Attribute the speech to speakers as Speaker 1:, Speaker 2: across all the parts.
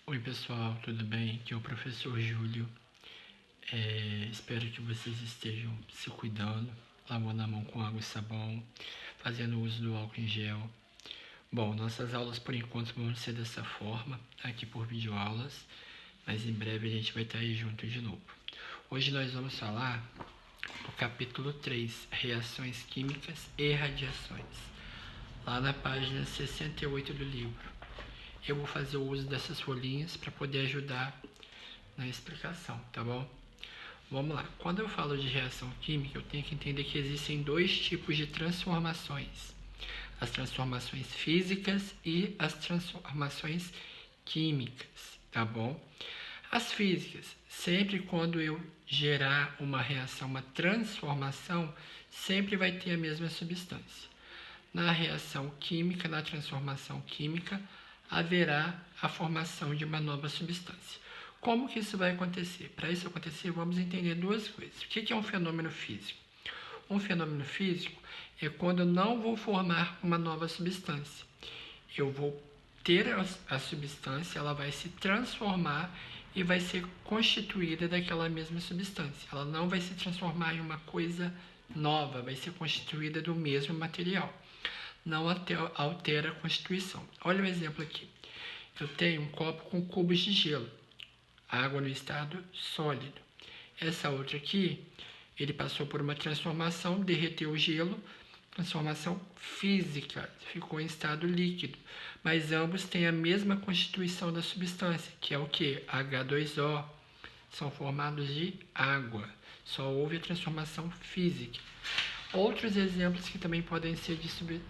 Speaker 1: Oi pessoal, tudo bem? Aqui é o professor Júlio. Espero que vocês estejam se cuidando, lavando a mão com água e sabão, fazendo uso do álcool em gel. Bom, nossas aulas por enquanto vão ser dessa forma, aqui por videoaulas, mas em breve a gente vai estar aí junto de novo. Hoje nós vamos falar do capítulo 3, Reações Químicas e Radiações, lá na página 68 do livro. Eu vou fazer o uso dessas folhinhas para poder ajudar na explicação, tá bom? Vamos lá. Quando eu falo de reação química, eu tenho que entender que existem dois tipos de transformações: as transformações físicas e as transformações químicas, tá bom? As físicas, sempre quando eu gerar uma reação, uma transformação, sempre vai ter a mesma substância. Na reação química, na transformação química, haverá a formação de uma nova substância. Como que isso vai acontecer? Para isso acontecer, vamos entender duas coisas. O que é um fenômeno físico? Um fenômeno físico é quando eu não vou formar uma nova substância. Eu vou ter a substância, ela vai se transformar e vai ser constituída daquela mesma substância. Ela não vai se transformar em uma coisa nova, vai ser constituída do mesmo material. Não altera a constituição. Olha o exemplo aqui. Eu tenho um copo com cubos de gelo, água no estado sólido. Essa outra aqui, ele passou por uma transformação, derreteu o gelo, transformação física, ficou em estado líquido. Mas ambos têm a mesma constituição da substância, que é o que? H2O. São formados de água. Só houve a transformação física. Outros exemplos que também podem ser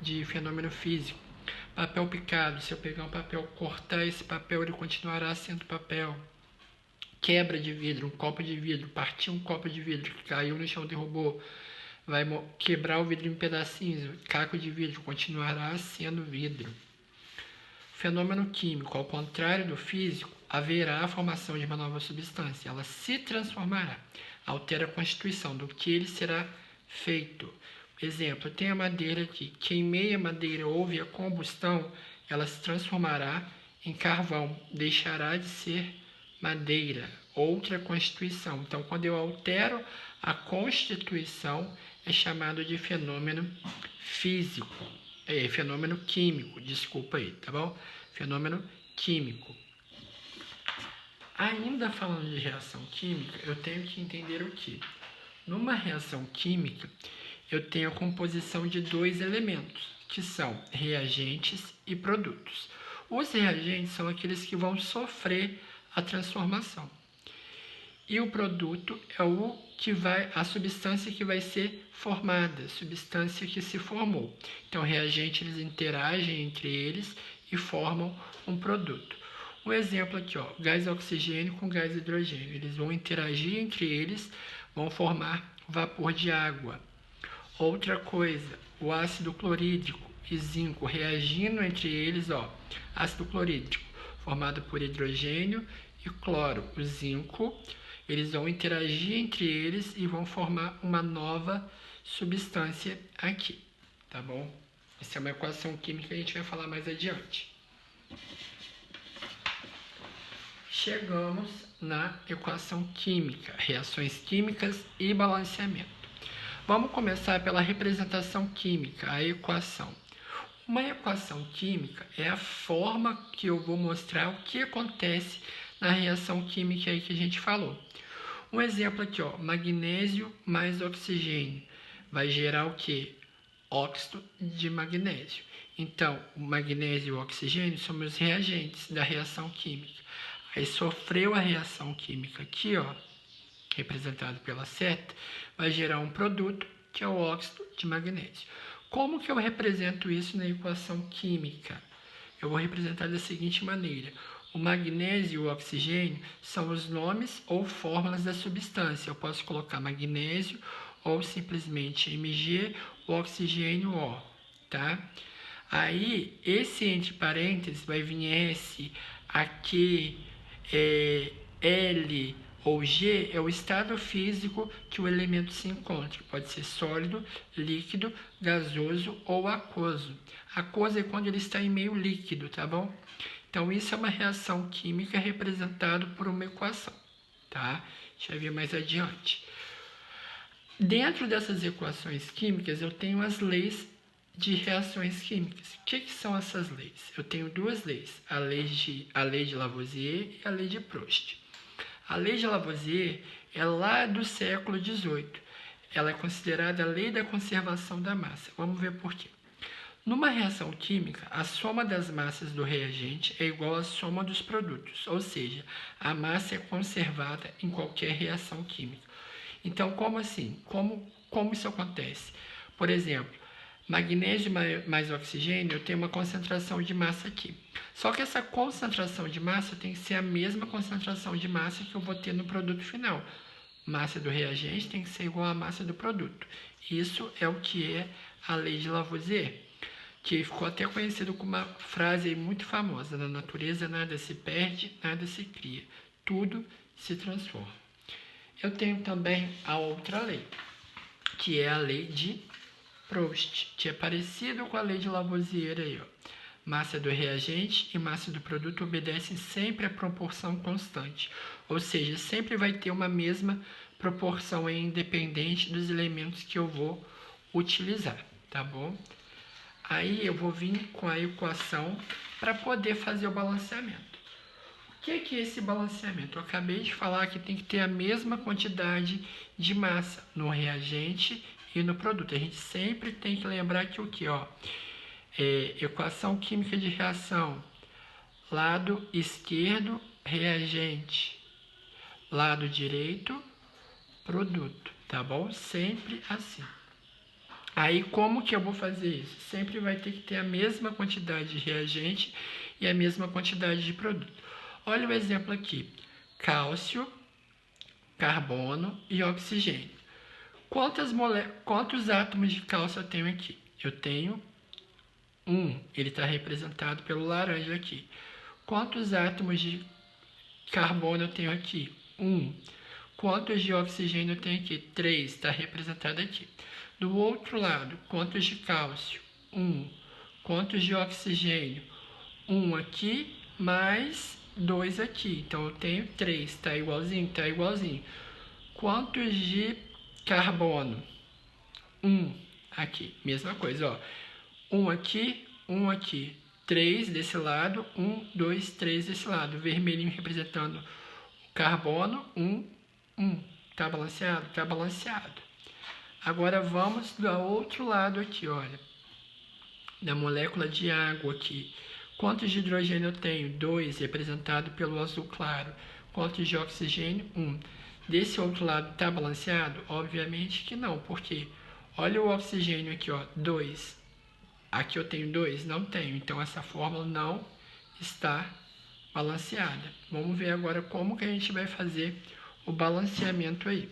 Speaker 1: de fenômeno físico. Papel picado. Se eu pegar um papel, cortar esse papel, ele continuará sendo papel. Quebra de vidro, um copo de vidro. Partiu um copo de vidro que caiu no chão, derrubou. Vai quebrar o vidro em pedacinhos. Caco de vidro continuará sendo vidro. Fenômeno químico, ao contrário do físico, haverá a formação de uma nova substância. Ela se transformará, altera a constituição do que ele será feito. Exemplo, tem a madeira aqui. Queimei a madeira, houve a combustão, ela se transformará em carvão, deixará de ser madeira, outra constituição. Então, quando eu altero a constituição, é chamado de fenômeno físico. Fenômeno químico, desculpa aí, tá bom? Fenômeno químico. Ainda falando de reação química, eu tenho que entender o que? Numa reação química, eu tenho a composição de dois elementos, que são reagentes e produtos. Os reagentes são aqueles que vão sofrer a transformação. E o produto é a substância que vai ser formada, a substância que se formou. Então, reagentes eles interagem entre eles e formam um produto. Um exemplo aqui, gás oxigênio com gás hidrogênio. Eles vão interagir entre eles, vão formar vapor de água. Outra coisa, o ácido clorídrico e zinco reagindo entre eles, ácido clorídrico formado por hidrogênio e cloro. O zinco, eles vão interagir entre eles e vão formar uma nova substância aqui, tá bom? Essa é uma equação química que a gente vai falar mais adiante. Chegamos na equação química, reações químicas e balanceamento. Vamos começar pela representação química, a equação. Uma equação química é a forma que eu vou mostrar o que acontece na reação química aí que a gente falou. Um exemplo aqui, magnésio mais oxigênio. Vai gerar o quê? Óxido de magnésio. Então, o magnésio e o oxigênio são meus reagentes da reação química. Aí sofreu a reação química aqui, representado pela seta, vai gerar um produto que é o óxido de magnésio. Como que eu represento isso na equação química? Eu vou representar da seguinte maneira. O magnésio e o oxigênio são os nomes ou fórmulas da substância. Eu posso colocar magnésio ou simplesmente Mg, o oxigênio O, tá? Aí, esse entre parênteses vai vir S, aqui, L ou G é o estado físico que o elemento se encontra. Pode ser sólido, líquido, gasoso ou aquoso. Aquoso é quando ele está em meio líquido, tá bom? Então, isso é uma reação química representada por uma equação, tá? A gente vai ver mais adiante. Dentro dessas equações químicas, eu tenho as leis de reações químicas. O que são essas leis? Eu tenho duas leis, a lei de Lavoisier e a lei de Proust. A lei de Lavoisier é lá do século XVIII. Ela é considerada a lei da conservação da massa. Vamos ver por quê. Numa reação química, a soma das massas do reagente é igual à soma dos produtos, ou seja, a massa é conservada em qualquer reação química. Então, como assim? Como isso acontece? Por exemplo, magnésio mais oxigênio, eu tenho uma concentração de massa aqui. Só que essa concentração de massa tem que ser a mesma concentração de massa que eu vou ter no produto final. Massa do reagente tem que ser igual à massa do produto. Isso é o que é a lei de Lavoisier, que ficou até conhecido como uma frase muito famosa: na natureza nada se perde, nada se cria, tudo se transforma. Eu tenho também a outra lei, que é a lei de Proust, que é parecido com a lei de Lavoisier aí, ó. Massa do reagente e massa do produto obedecem sempre à proporção constante, ou seja, sempre vai ter uma mesma proporção independente dos elementos que eu vou utilizar, tá bom? Aí eu vou vir com a equação para poder fazer o balanceamento. O que é esse balanceamento? Eu acabei de falar que tem que ter a mesma quantidade de massa no reagente e no produto. A gente sempre tem que lembrar que o que, ó, equação química de reação, lado esquerdo, reagente, lado direito, produto, tá bom? Sempre assim. Aí, como que eu vou fazer isso? Sempre vai ter que ter a mesma quantidade de reagente e a mesma quantidade de produto. Olha o exemplo aqui: cálcio, carbono e oxigênio. Quantos átomos de cálcio eu tenho aqui? Eu tenho 1, ele está representado pelo laranja aqui. Quantos átomos de carbono eu tenho aqui? 1. Quantos de oxigênio eu tenho aqui? 3, está representado aqui. Do outro lado, quantos de cálcio? 1. Quantos de oxigênio? 1 aqui, mais 2 aqui. Então, eu tenho 3, está igualzinho? Está igualzinho. Quantos de carbono? 1 aqui, mesma coisa, ó. 1 aqui, 1 aqui. 3 desse lado, 1, 2, 3 desse lado. Vermelhinho representando o carbono, 1, 1. Tá balanceado? Tá balanceado. Agora vamos do outro lado aqui, olha. Da molécula de água aqui. Quantos de hidrogênio eu tenho? 2, representado pelo azul claro. Quantos de oxigênio? 1. Desse outro lado está balanceado? Obviamente que não, porque olha o oxigênio aqui, ó, 2. Aqui eu tenho 2? Não tenho. Então, essa fórmula não está balanceada. Vamos ver agora como que a gente vai fazer o balanceamento aí.